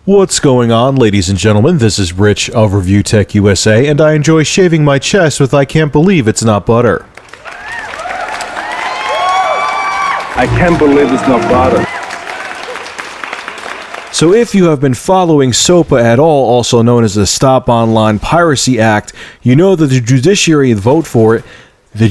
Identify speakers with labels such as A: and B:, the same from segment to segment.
A: What's going on, ladies and gentlemen? This is Rich of Review Tech USA, and I enjoy shaving my chest with I can't believe it's not butter.
B: I can't believe it's not butter.
A: So if you have been following SOPA at all, also known as the Stop Online Piracy Act, you know that the judiciary vote for it. The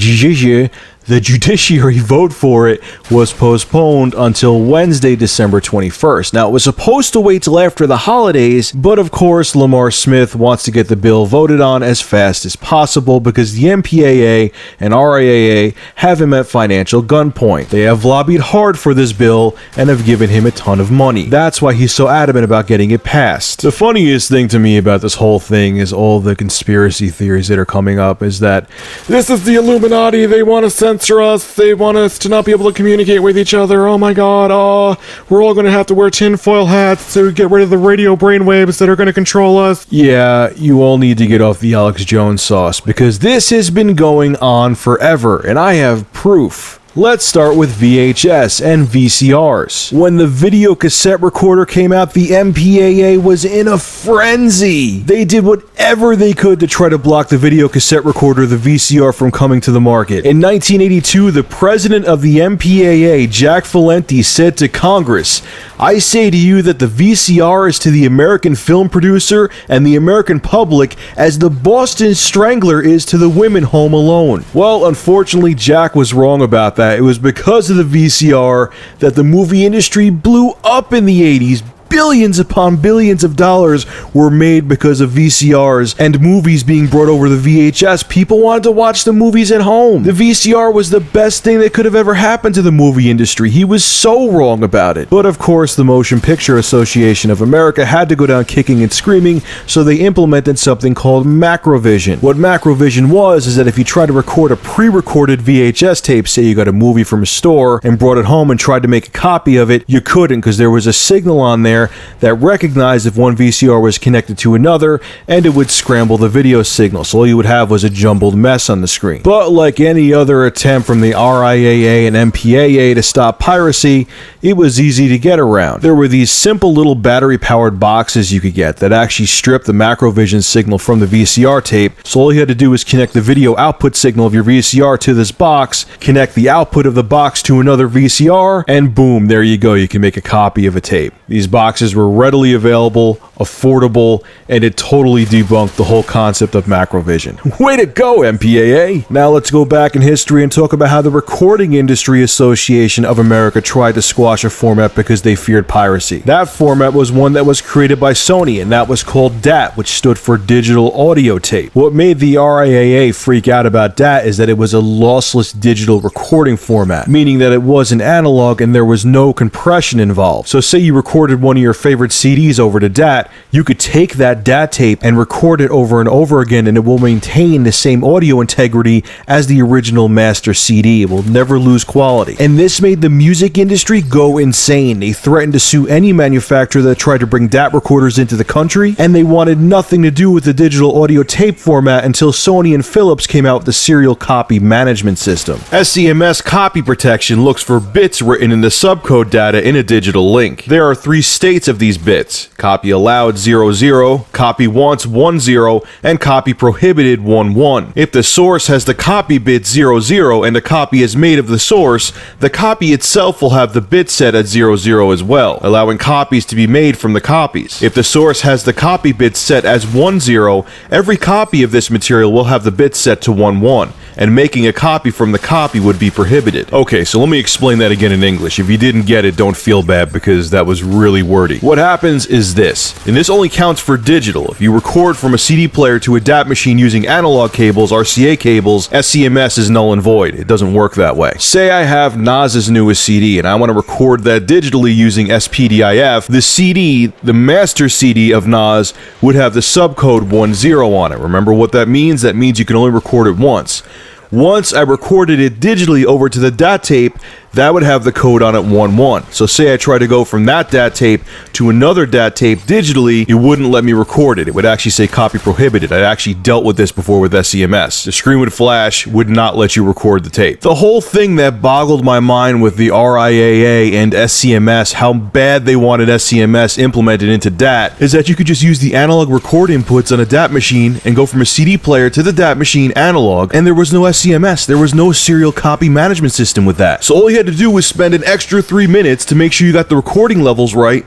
A: judiciary vote for it was postponed until Wednesday, December 21st. Now, it was supposed to wait till after the holidays, but of course, Lamar Smith wants to get the bill voted on as fast as possible because the MPAA and RIAA have him at financial gunpoint. They have lobbied hard for this bill and have given him a ton of money. That's why he's so adamant about getting it passed. The funniest thing to me about this whole thing is all the conspiracy theories that are coming up is that this is the Illuminati, they want to censor us, they want us to not be able to communicate with each other, oh my god, we're all going to have to wear tinfoil hats to get rid of the radio brainwaves that are going to control us. Yeah, you all need to get off the Alex Jones sauce, because this has been going on forever, and I have proof. Let's start with VHS and VCRs. When the video cassette recorder came out, the MPAA was in a frenzy. They did whatever they could to try to block the video cassette recorder, the VCR, from coming to the market. In 1982, the president of the MPAA, Jack Valenti, said to Congress, "I say to you that the VCR is to the American film producer and the American public as the Boston Strangler is to the women home alone." Well, unfortunately, Jack was wrong about that. It was because of the VCR that the movie industry blew up in the 80s. Billions upon billions of dollars were made because of VCRs and movies being brought over the VHS. People wanted to watch the movies at home. The VCR was the best thing that could have ever happened to the movie industry. He was so wrong about it. But of course, the Motion Picture Association of America had to go down kicking and screaming, so they implemented something called Macrovision. What Macrovision was is that if you tried to record a pre-recorded VHS tape, say you got a movie from a store and brought it home and tried to make a copy of it, you couldn't because there was a signal on there that recognized if one VCR was connected to another, and it would scramble the video signal, so all you would have was a jumbled mess on the screen. But like any other attempt from the RIAA and MPAA to stop piracy, it was easy to get around. There were these simple little battery-powered boxes you could get that actually stripped the Macrovision signal from the VCR tape, so all you had to do was connect the video output signal of your VCR to this box, connect the output of the box to another VCR, and boom, there you go, you can make a copy of a tape. These boxes were readily available, affordable, and it totally debunked the whole concept of Macrovision. Way to go, MPAA! Now let's go back in history and talk about how the Recording Industry Association of America tried to squash a format because they feared piracy. That format was one that was created by Sony, and that was called DAT, which stood for Digital Audio Tape. What made the RIAA freak out about DAT is that it was a lossless digital recording format, meaning that it wasn't analog and there was no compression involved. So say you recorded one of your favorite CDs over to DAT, you could take that DAT tape and record it over and over again, and it will maintain the same audio integrity as the original master CD. It will never lose quality. And this made the music industry go insane. They threatened to sue any manufacturer that tried to bring DAT recorders into the country, and they wanted nothing to do with the digital audio tape format until Sony and Philips came out with the serial copy management system. SCMS copy protection looks for bits written in the subcode data in a digital link. There are 3 states of these bits: copy allowed 00, copy once 10, and copy prohibited 11. If the source has the copy bit 00 and a copy is made of the source, the copy itself will have the bit set at 00 as well, allowing copies to be made from the copies. If the source has the copy bit set as 10, every copy of this material will have the bit set to 11, and making a copy from the copy would be prohibited. Okay, so let me explain that again in English. If you didn't get it, don't feel bad because that was really wordy. What happens is this, and this only counts for digital. If you record from a CD player to a DAT machine using analog cables, RCA cables, SCMS is null and void. It doesn't work that way. Say I have Nas's newest CD and I want to record that digitally using SPDIF. The CD, the master CD of Nas, would have the subcode 10 on it. Remember what that means? That means you can only record it once. Once I recorded it digitally over to the DAT tape, that would have the code on it 1-1. So say I try to go from that DAT tape to another DAT tape digitally, it wouldn't let me record it. It would actually say copy prohibited. I'd actually dealt with this before with SCMS. The screen would flash, would not let you record the tape. The whole thing that boggled my mind with the RIAA and SCMS, how bad they wanted SCMS implemented into DAT, is that you could just use the analog record inputs on a DAT machine and go from a CD player to the DAT machine analog, and there was no SCMS. There was no serial copy management system with that. So all you had to do was spend an extra 3 minutes to make sure you got the recording levels right,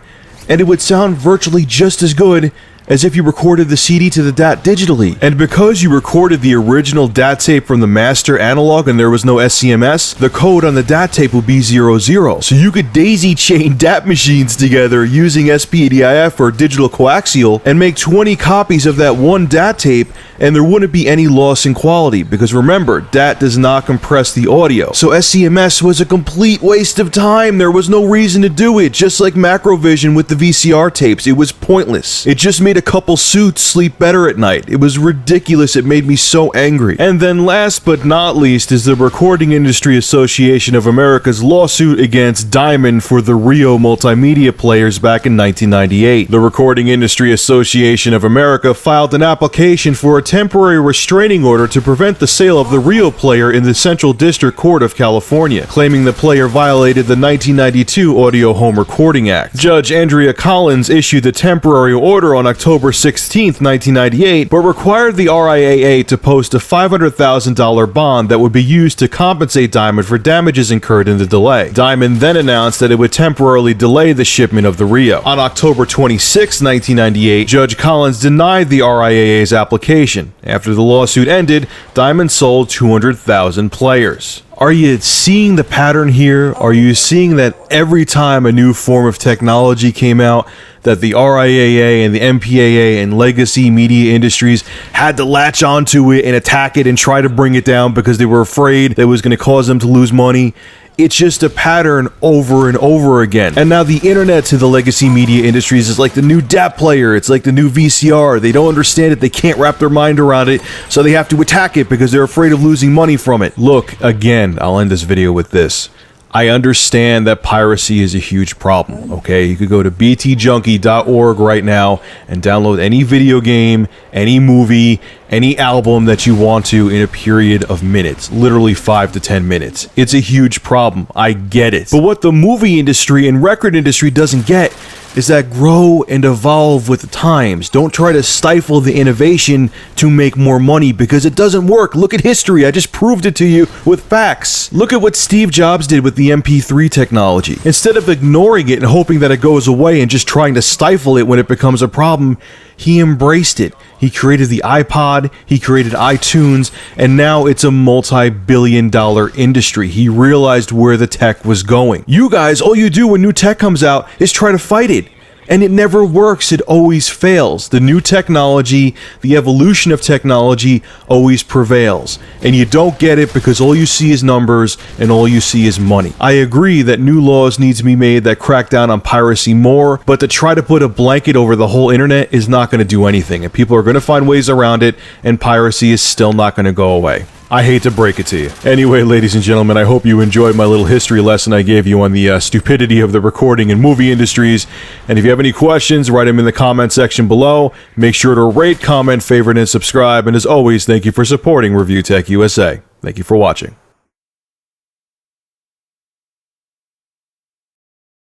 A: and it would sound virtually just as good as if you recorded the CD to the DAT digitally. And because you recorded the original DAT tape from the master analog and there was no SCMS, the code on the DAT tape would be 00. So you could daisy chain DAT machines together using SPDIF or digital coaxial and make 20 copies of that one DAT tape, and there wouldn't be any loss in quality, because remember, DAT does not compress the audio. So SCMS was a complete waste of time. There was no reason to do it, just like Macrovision with the VCR tapes. It was pointless. It just made a couple suits sleep better at night. It was ridiculous. It made me so angry. And then last but not least is the Recording Industry Association of America's lawsuit against Diamond for the Rio multimedia players back in 1998. The Recording Industry Association of America filed an application for a temporary restraining order to prevent the sale of the Rio player in the Central District Court of California, claiming the player violated the 1992 Audio Home Recording Act. Judge Andrea Collins issued the temporary order on October 16, 1998, but required the RIAA to post a $500,000 bond that would be used to compensate Diamond for damages incurred in the delay. Diamond then announced that it would temporarily delay the shipment of the Rio. On October 26, 1998, Judge Collins denied the RIAA's application. After the lawsuit ended, Diamond sold 200,000 players. Are you seeing the pattern here? Are you seeing that every time a new form of technology came out, that the RIAA and the MPAA and legacy media industries had to latch onto it and attack it and try to bring it down because they were afraid that it was going to cause them to lose money? It's just a pattern over and over again. And now the internet to the legacy media industries is like the new DAT player. It's like the new VCR. They don't understand it. They can't wrap their mind around it. So they have to attack it because they're afraid of losing money from it. Look, again, I'll end this video with this. I understand that piracy is a huge problem, okay? You could go to btjunkie.org right now and download any video game, any movie, any album that you want to in a period of minutes, literally 5 to 10 minutes. It's a huge problem. I get it. But what the movie industry and record industry doesn't get is that grow and evolve with the times. Don't try to stifle the innovation to make more money, because it doesn't work. Look at history. I just proved it to you with facts. Look at what Steve Jobs did with the MP3 technology. Instead of ignoring it and hoping that it goes away and just trying to stifle it when it becomes a problem, he embraced it. He created the iPod, he created iTunes, and now it's a multi-billion-dollar industry. He realized where the tech was going. You guys, all you do when new tech comes out is try to fight it. And it never works. It always fails. The new technology, the evolution of technology always prevails. And you don't get it because all you see is numbers and all you see is money. I agree that new laws need to be made that crack down on piracy more, but to try to put a blanket over the whole internet is not going to do anything. And people are going to find ways around it, and piracy is still not going to go away. I hate to break it to you. Anyway, ladies and gentlemen, I hope you enjoyed my little history lesson I gave you on the stupidity of the recording and movie industries. And if you have any questions, write them in the comment section below. Make sure to rate, comment, favorite, and subscribe. And as always, thank you for supporting Review Tech USA. Thank you for watching.